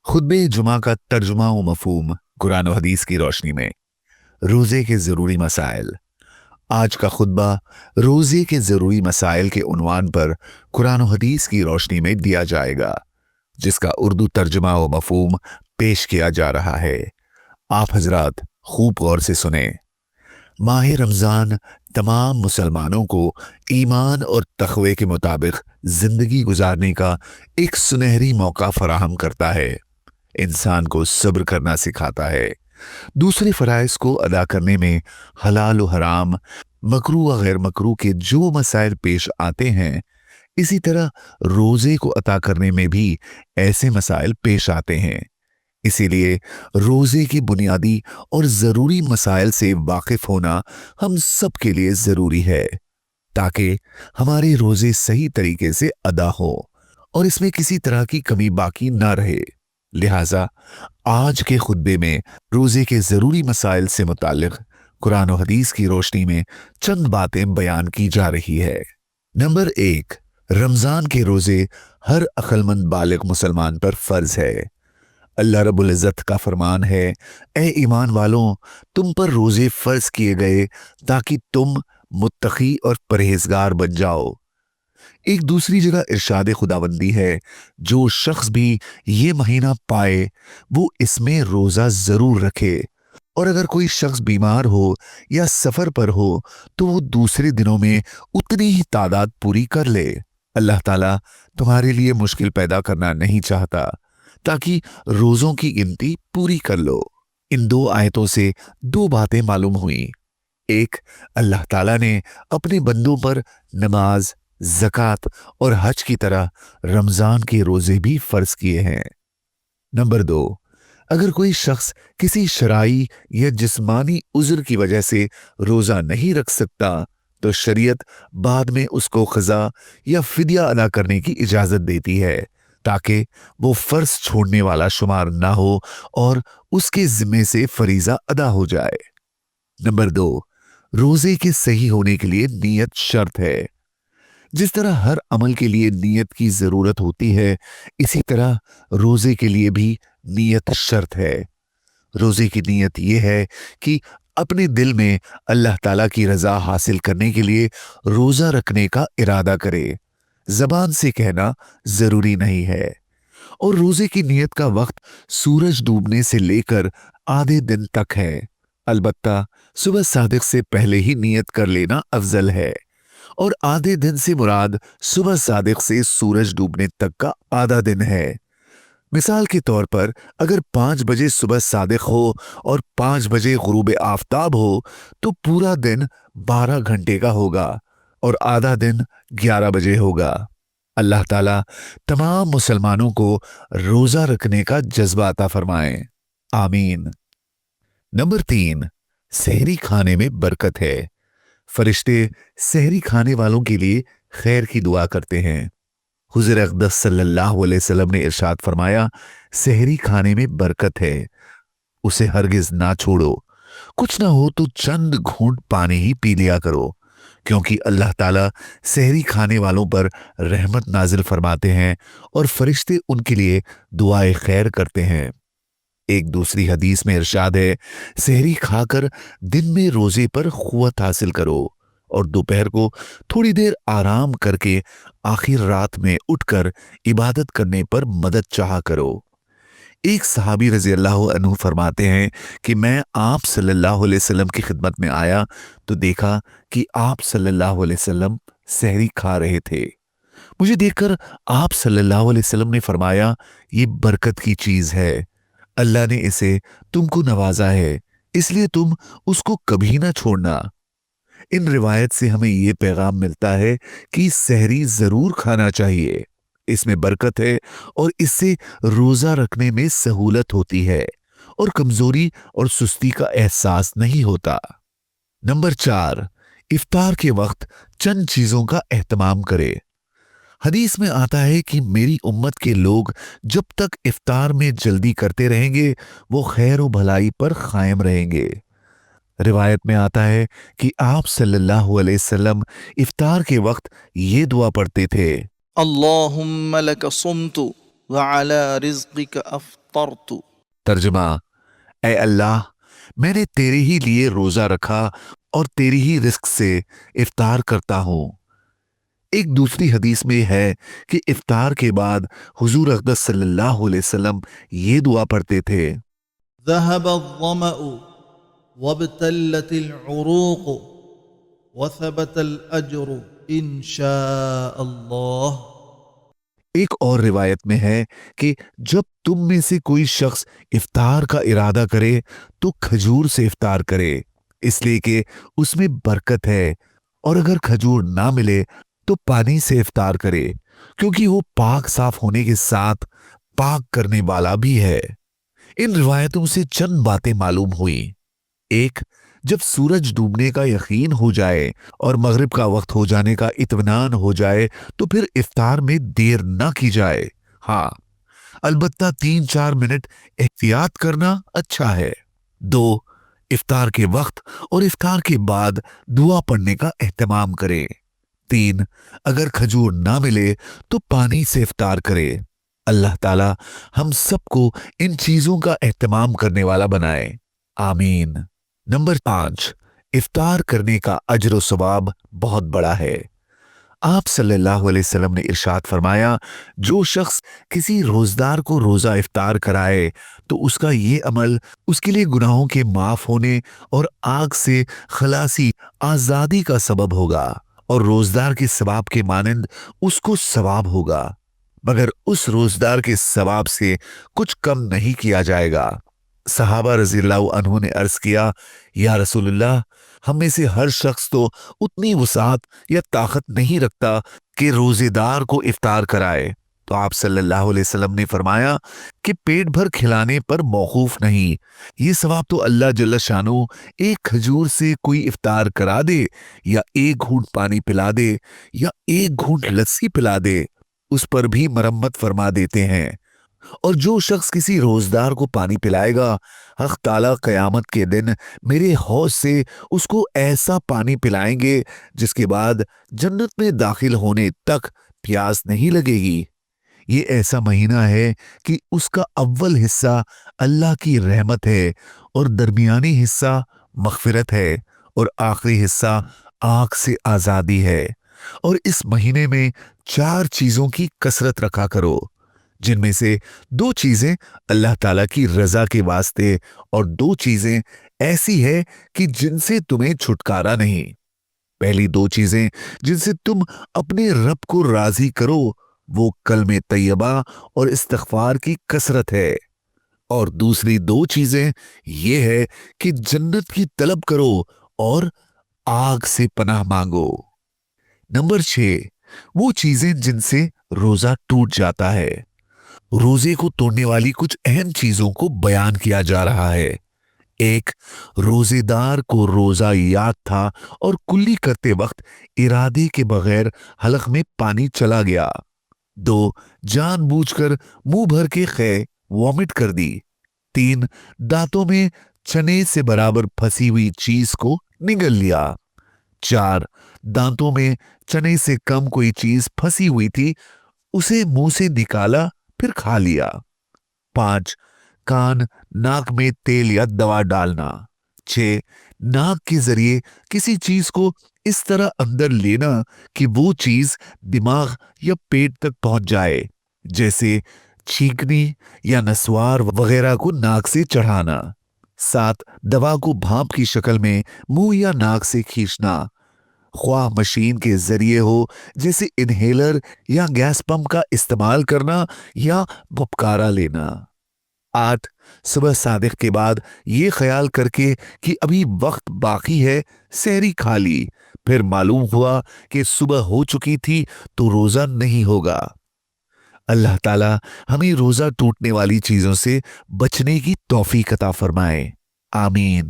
खुतबे जुमा का तर्जुमा व मफहूम कुरान और हदीस की रोशनी में रोज़े के ज़रूरी मसाइल। आज का खुतबा रोज़े के ज़रूरी मसाइल के उन्वान पर कुरान और हदीस की रोशनी में दिया जाएगा, जिसका उर्दू तर्जुमा व मफहूम पेश किया जा रहा है। आप हजरात खूब गौर से सुने। माह रमज़ान तमाम मुसलमानों को ईमान और तक़वे के मुताबिक ज़िंदगी गुजारने का एक सुनहरी मौका फराहम करता है, इंसान को सब्र करना सिखाता है, दूसरे फ़राइज़ को अदा करने में हलाल व हराम, मकरू व गैर मकरू के जो मसाइल पेश आते हैं, इसी तरह रोज़े को अता करने में भी ऐसे मसाइल पेश आते हैं। इसीलिए रोज़े की बुनियादी और ज़रूरी मसाइल से वाकिफ़ होना हम सब के लिए ज़रूरी है, ताकि हमारे रोज़े सही तरीके से अदा हो और इसमें किसी तरह की कमी बाकी ना रहे। लिहाजा आज के खुतबे में रोज़े के ज़रूरी मसाइल से मुताल्लिक़ कुरान और हदीस की रोशनी में चंद बातें बयान की जा रही है। नंबर 1, रमज़ान के रोज़े हर अक्लमंद बालिग मुसलमान पर फ़र्ज़ है। अल्लाह रब्बुल इज़्ज़त का फरमान है, ए ईमान वालों, तुम पर रोज़े फ़र्ज़ किए गए ताकि तुम मुत्तकी और परहेज़गार बन जाओ। एक दूसरी जगह इरशाद खुदावंदी है, जो शख्स भी ये महीना पाए वो इसमें रोज़ा ज़रूर रखे, और अगर कोई शख्स बीमार हो या सफ़र पर हो तो वो दूसरे दिनों में उतनी ही तादाद पूरी कर ले। अल्लाह ताला तुम्हारे लिए मुश्किल पैदा करना नहीं चाहता, ताकि रोज़ों की गिनती पूरी कर लो। इन दो आयतों से दो बातें मालूम हुई। एक, अल्लाह ताला ने अपने बंदों पर नमाज, ज़कात और हज की तरह रमज़ान के रोज़े भी फ़र्ज़ किए हैं। नंबर 2, अगर कोई शख्स किसी शराई या जिस्मानी उज़्र की वजह से रोज़ा नहीं रख सकता तो शरीयत बाद में उसको क़ज़ा या फ़िदिया अदा करने की इजाज़त देती है, ताकि वो फ़र्ज़ छोड़ने वाला शुमार ना हो और उसके ज़िम्मे से फ़रीज़ा अदा हो जाए। नंबर 2, रोज़े के सही होने के लिए नीयत शर्त है। जिस तरह हर अमल के लिए नीयत की ज़रूरत होती है, इसी तरह रोज़े के लिए भी नीयत शर्त है। रोज़े की नीयत यह है कि अपने दिल में अल्लाह ताला की रज़ा हासिल करने के लिए रोज़ा रखने का इरादा करे। ज़बान से कहना ज़रूरी नहीं है। और रोज़े की नियत का वक्त सूरज डूबने से लेकर आधे दिन तक है। अलबत्ता सुबह सादिक से पहले ही नियत कर लेना अफजल है, और आधे दिन से मुराद सुबह सादिक से सूरज डूबने तक का आधा दिन है। मिसाल के तौर पर अगर 5 बजे सुबह सादिक हो और 5 बजे गुरूब आफताब हो तो पूरा दिन 12 घंटे का होगा और आधा दिन 11 बजे होगा। अल्लाह ताला तमाम मुसलमानों को रोज़ा रखने का जज्बा अता फरमाए, आमीन। नंबर 3, सहरी खाने में बरकत है। फरिश्ते सहरी खाने वालों के लिए खैर की दुआ करते हैं। हुज़ूर अक़दस सल्लल्लाहु अलैहि वसल्लम ने इरशाद फरमाया, सहरी खाने में बरकत है, उसे हरगिज ना छोड़ो। कुछ ना हो तो चंद घूंट पानी ही पी लिया करो, क्योंकि अल्लाह ताला सहरी खाने वालों पर रहमत नाजिल फरमाते हैं और फरिश्ते उनके लिए दुआए खैर करते हैं। एक दूसरी हदीस में इरशाद है, सहरी खाकर दिन में रोजे पर क़ुव्वत हासिल करो और दोपहर को थोड़ी देर आराम करके आखिर रात में उठकर इबादत करने पर मदद चाहा करो। एक सहाबी रज़ी अल्लाह अन्हु फरमाते हैं कि मैं आप सल्लल्लाहु अलैहि वसल्लम की खिदमत में आया तो देखा कि आप सल्लल्लाहु अलैहि वसल्लम सहरी खा रहे थे। मुझे देखकर आप सल्लल्लाहु अलैहि वसल्लम ने फरमाया, ये बरकत की चीज़ है, अल्लाह ने इसे तुमको नवाजा है, इसलिए तुम उसको कभी ना छोड़ना। इन रिवायत से हमें ये पैगाम मिलता है कि सहरी ज़रूर खाना चाहिए, इसमें बरकत है और इससे रोज़ा रखने में सहूलत होती है और कमज़ोरी और सुस्ती का एहसास नहीं होता। नंबर 4, इफ्तार के वक्त चंद चीज़ों का एहतमाम करे। हदीस में आता है कि मेरी उम्मत के लोग जब तक इफ्तार में जल्दी करते रहेंगे वो खैर व भलाई पर कायम रहेंगे। रिवायत में आता है कि आप सल्लल्लाहु अलैहि वसल्लम इफ्तार के वक्त ये दुआ पढ़ते थे, अल्लाहुम्मा लक सुम्तु وعلى رزقك أفطرت. ترجمہ: اے اللہ، میں نے تیرے ہی لیے روزہ رکھا اور تیری ہی رزق سے افطار کرتا ہوں۔ ایک دوسری حدیث میں ہے کہ افطار کے بعد حضور اقدس صلی اللہ علیہ وسلم یہ دعا پڑھتے تھے: ذهب الظمأ وابتلت العروق وثبت الأجر إن شاء الله. ایک اور روایت میں ہے کہ جب تم میں سے کوئی شخص افطار کا ارادہ کرے تو کھجور سے افطار کرے، اس لیے کہ اس میں برکت ہے، اور اگر کھجور نہ ملے تو پانی سے افطار کرے، کیونکہ وہ پاک صاف ہونے کے ساتھ پاک کرنے والا بھی ہے۔ ان روایتوں سے چند باتیں معلوم ہوئیں۔ ایک، جب سورج ڈوبنے کا یقین ہو جائے اور مغرب کا وقت ہو جانے کا اطمینان ہو جائے تو پھر افطار میں دیر نہ کی جائے۔ ہاں، البتہ 3-4 منٹ احتیاط کرنا اچھا ہے۔ دو، افطار کے وقت اور افطار کے بعد دعا پڑھنے کا اہتمام کرے۔ تین، اگر کھجور نہ ملے تو پانی سے افطار کرے۔ اللہ تعالی ہم سب کو ان چیزوں کا اہتمام کرنے والا بنائے، آمین۔ نمبر 5، افطار کرنے کا اجر و ثواب بہت بڑا ہے۔ آپ صلی اللہ علیہ وسلم نے ارشاد فرمایا، جو شخص کسی روزدار کو روزہ افطار کرائے تو اس کا یہ عمل اس کے لیے گناہوں کے معاف ہونے اور آگ سے خلاصی، آزادی کا سبب ہوگا، اور روزدار کے ثواب کے مانند اس کو ثواب ہوگا، مگر اس روزدار کے ثواب سے کچھ کم نہیں کیا جائے گا۔ صحابہ رضی اللہ عنہ نے عرض کیا، یا رسول اللہ، ہم میں سے ہر شخص تو اتنی وسعت یا طاقت نہیں رکھتا کہ روزے دار کو افطار کرائے۔ تو آپ صلی اللہ علیہ وسلم نے فرمایا کہ پیٹ بھر کھلانے پر موقوف نہیں، یہ ثواب تو اللہ جل شانہ ایک کھجور سے کوئی افطار کرا دے، یا ایک گھونٹ پانی پلا دے، یا ایک گھونٹ لسی پلا دے، اس پر بھی مرمت فرما دیتے ہیں۔ اور جو شخص کسی روزدار کو پانی پلائے گا، حق تعالیٰ قیامت کے دن میرے حوض سے اس کو ایسا پانی پلائیں گے جس کے بعد جنت میں داخل ہونے تک پیاس نہیں لگے گی۔ یہ ایسا مہینہ ہے کہ اس کا اول حصہ اللہ کی رحمت ہے، اور درمیانی حصہ مغفرت ہے، اور آخری حصہ آگ سے آزادی ہے۔ اور اس مہینے میں 4 چیزوں کی کثرت رکھا کرو، جن میں سے 2 چیزیں اللہ تعالیٰ کی رضا کے واسطے اور 2 چیزیں ایسی ہے کہ جن سے تمہیں چھٹکارا نہیں۔ پہلی 2 چیزیں جن سے تم اپنے رب کو راضی کرو وہ کلمہ طیبہ اور استغفار کی کثرت ہے، اور دوسری 2 چیزیں یہ ہے کہ جنت کی طلب کرو اور آگ سے پناہ مانگو۔ نمبر 6، وہ چیزیں جن سے روزہ ٹوٹ جاتا ہے۔ روزے کو توڑنے والی کچھ اہم چیزوں کو بیان کیا جا رہا ہے۔ 1، روزے دار کو روزہ یاد تھا اور کلی کرتے وقت ارادے کے بغیر حلق میں پانی چلا گیا۔ 2، جان بوجھ کر منہ بھر کے خے وامٹ کر دی۔ 3، دانتوں میں چنے سے برابر پھنسی ہوئی چیز کو نگل لیا۔ 4، دانتوں میں چنے سے کم کوئی چیز پھنسی ہوئی تھی، اسے منہ سے نکالا پھر کھا لیا۔ 5، کان ناک میں تیل یا دوا ڈالنا۔ 6، ناک کے ذریعے کسی چیز کو اس طرح اندر لینا کہ وہ چیز دماغ یا پیٹ تک پہنچ جائے، جیسے چھینکنی یا نسوار وغیرہ کو ناک سے چڑھانا۔ 7، دوا کو بھانپ کی شکل میں منہ یا ناک سے کھینچنا، خواہ مشین کے ذریعے ہو جیسے انہیلر یا گیس پمپ کا استعمال کرنا یا بھپکارا لینا۔ 8، صبح صادق کے بعد یہ خیال کر کے کہ ابھی وقت باقی ہے سحری کھا لی، پھر معلوم ہوا کہ صبح ہو چکی تھی تو روزہ نہیں ہوگا۔ اللہ تعالی ہمیں روزہ ٹوٹنے والی چیزوں سے بچنے کی توفیق عطا فرمائے، آمین۔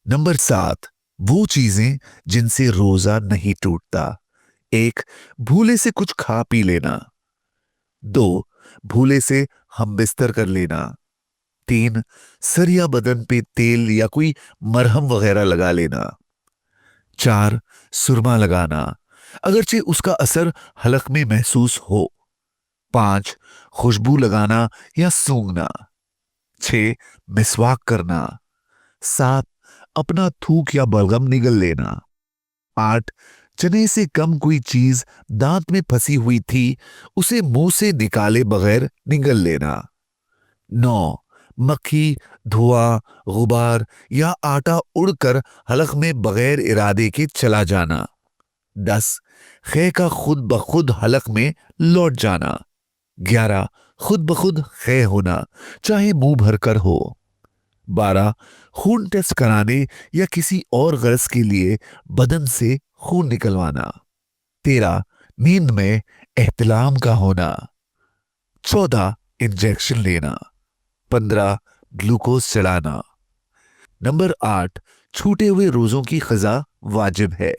نمبر 7، وہ چیزیں جن سے روزہ نہیں ٹوٹتا۔ 1، بھولے سے کچھ کھا پی لینا۔ 2، بھولے سے ہم بستر کر لینا۔ 3، سر یا بدن پہ تیل یا کوئی مرہم وغیرہ لگا لینا۔ 4، سرما لگانا، اگرچہ اس کا اثر حلق میں محسوس ہو۔ 5. खुशबू लगाना या सूंघना। 6. मिसवाक करना। 7. अपना थूक या बलगम निगल लेना। 8. चने से कम कोई चीज दांत में फंसी हुई थी उसे मुंह से निकाले बगैर निगल लेना। 9. मक्खी, धुआं, गुबार या आटा उड़कर हलक में बगैर इरादे के चला जाना। 10. खे का खुद ब खुद हलक में लौट जाना। 11. खुद ब खुद खे होना, चाहे मुंह भरकर हो। 12. खून टेस्ट कराने या किसी और गरज के लिए बदन से खून निकलवाना। 13. नींद में एहतिलाम का होना। 14. इंजेक्शन लेना। 15. ग्लूकोज चढ़ाना। नंबर 8. छूटे हुए रोजों की क़ज़ा वाजिब है।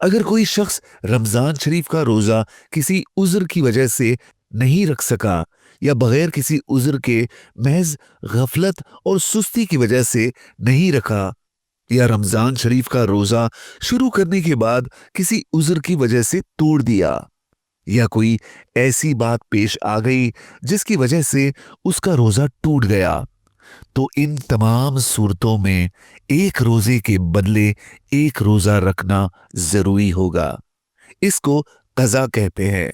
अगर कोई शख्स रमजान शरीफ का रोजा किसी उज़्र की वजह से नहीं रख सका या बगैर किसी उज़्र के महज गफलत और सुस्ती की वजह से नहीं रखा, या रमजान शरीफ का रोजा शुरू करने के बाद किसी उज़्र की वजह से तोड़ दिया, या कोई ऐसी बात पेश आ गई जिसकी वजह से उसका रोजा टूट गया, तो इन तमाम सूरतों में एक रोजे के बदले एक रोजा रखना जरूरी होगा। इसको कज़ा कहते हैं।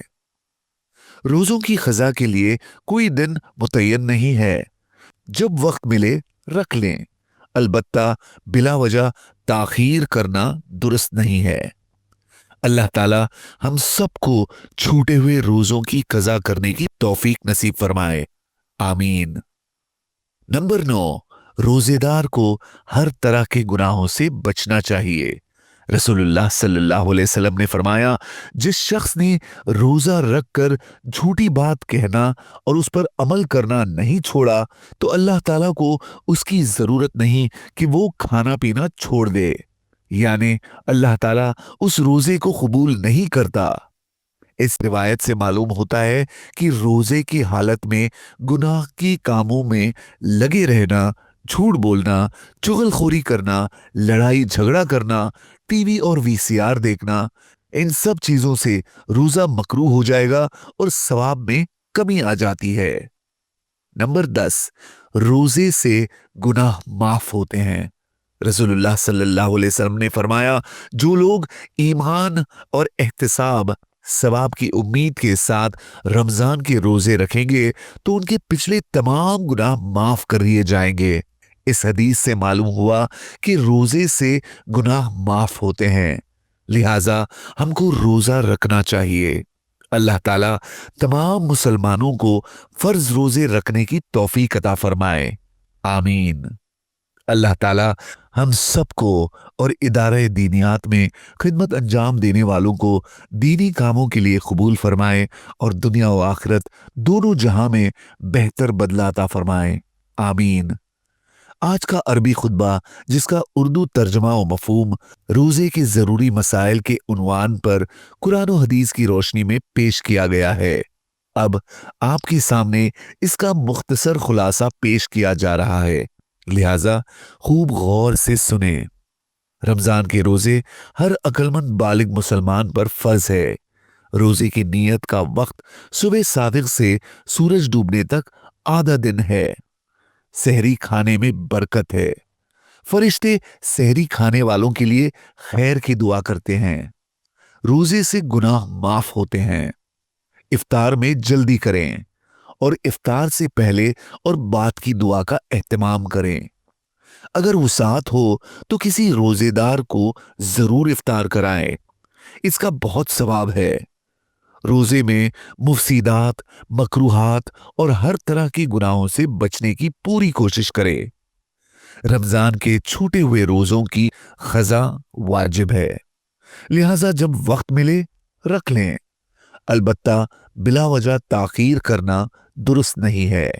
रोजों की क़ज़ा के लिए कोई दिन मुतय्यन नहीं है, जब वक्त मिले रख लें, अलबत्ता बिला वजह ताखीर करना दुरुस्त नहीं है। अल्लाह ताला हम सबको छूटे हुए रोजों की क़ज़ा करने की तौफीक नसीब फरमाए, आमीन। नंबर 9. रोजेदार को हर तरह के गुनाहों से बचना चाहिए। रसूलुल्लाह सल्लल्लाहु अलैहि वसल्लम ने फरमाया, जिस शख्स ने रोजा रखकर झूठी बात कहना और उस पर अमल करना नहीं छोड़ा, तो अल्लाह ताला को उसकी जरूरत नहीं कि वो खाना पीना छोड़ दे, यानी अल्लाह ताला उस रोजे को कबूल नहीं करता। इस रिवायत से मालूम होता है कि रोजे की हालत में गुनाह की कामों में लगे रहना, झूठ बोलना, चुगलखोरी करना, लड़ाई झगड़ा करना, टीवी और वीसीआर देखना, इन सब चीजों से रोजा मकरूह हो जाएगा और सवाब में कमी आ जाती है। नंबर 10. रोजे से गुनाह माफ होते हैं। रसूलुल्लाह सल्लल्लाहु अलैहि वसल्लम ने फरमाया, जो लोग ईमान और एहतिसाब सवाब की उम्मीद के साथ रमजान के रोजे रखेंगे तो उनके पिछले तमाम गुनाह माफ कर दिए जाएंगे। इस हदीस से मालूम हुआ कि रोजे से गुनाह माफ होते हैं, लिहाजा हमको रोजा रखना चाहिए। अल्लाह ताला तमाम मुसलमानों को फर्ज रोजे रखने की तौफीक अता फरमाए, आमीन। अल्लाह ताला हम सबको और इदारे दीनियात में खिदमत अंजाम देने वालों को दीनी कामों के लिए कबूल फरमाए और दुनिया व आखिरत दोनों जहां में बेहतर बदला अता फरमाए, आमीन। आज का अरबी खुतबा, जिसका उर्दू तर्जमा व मफहूम रोजे के जरूरी मसाइल के उन्वान पर कुरान व हदीस की रोशनी में पेश किया गया है, अब आपके सामने इसका मुख्तसर खुलासा पेश किया जा रहा है, लिहाजा खूब गौर से सुने। रमजान के रोजे हर अक्लमंद बालिग मुसलमान पर फर्ज है। रोजे की नियत का वक्त सुबह सादिक से सूरज डूबने तक आधा दिन है। सहरी खाने में बरकत है। फरिश्ते सहरी खाने वालों के लिए खैर की दुआ करते हैं। रोजे से गुनाह माफ होते हैं। इफ्तार में जल्दी करें और इफ्तार से पहले और बाद की दुआ का एहतमाम करें। अगर वसात हो तो किसी रोजेदार को जरूर इफ्तार कराएं, इसका बहुत सवाब है। रोजे में मुफसीदात, मकरूहात और हर तरह की गुनाहों से बचने की पूरी कोशिश करें। रमजान के छूटे हुए रोजों की क़ज़ा वाजिब है, लिहाजा जब वक्त मिले रख लें, अलबत्ता बिला वजह ताखीर करना दुरुस्त नहीं है।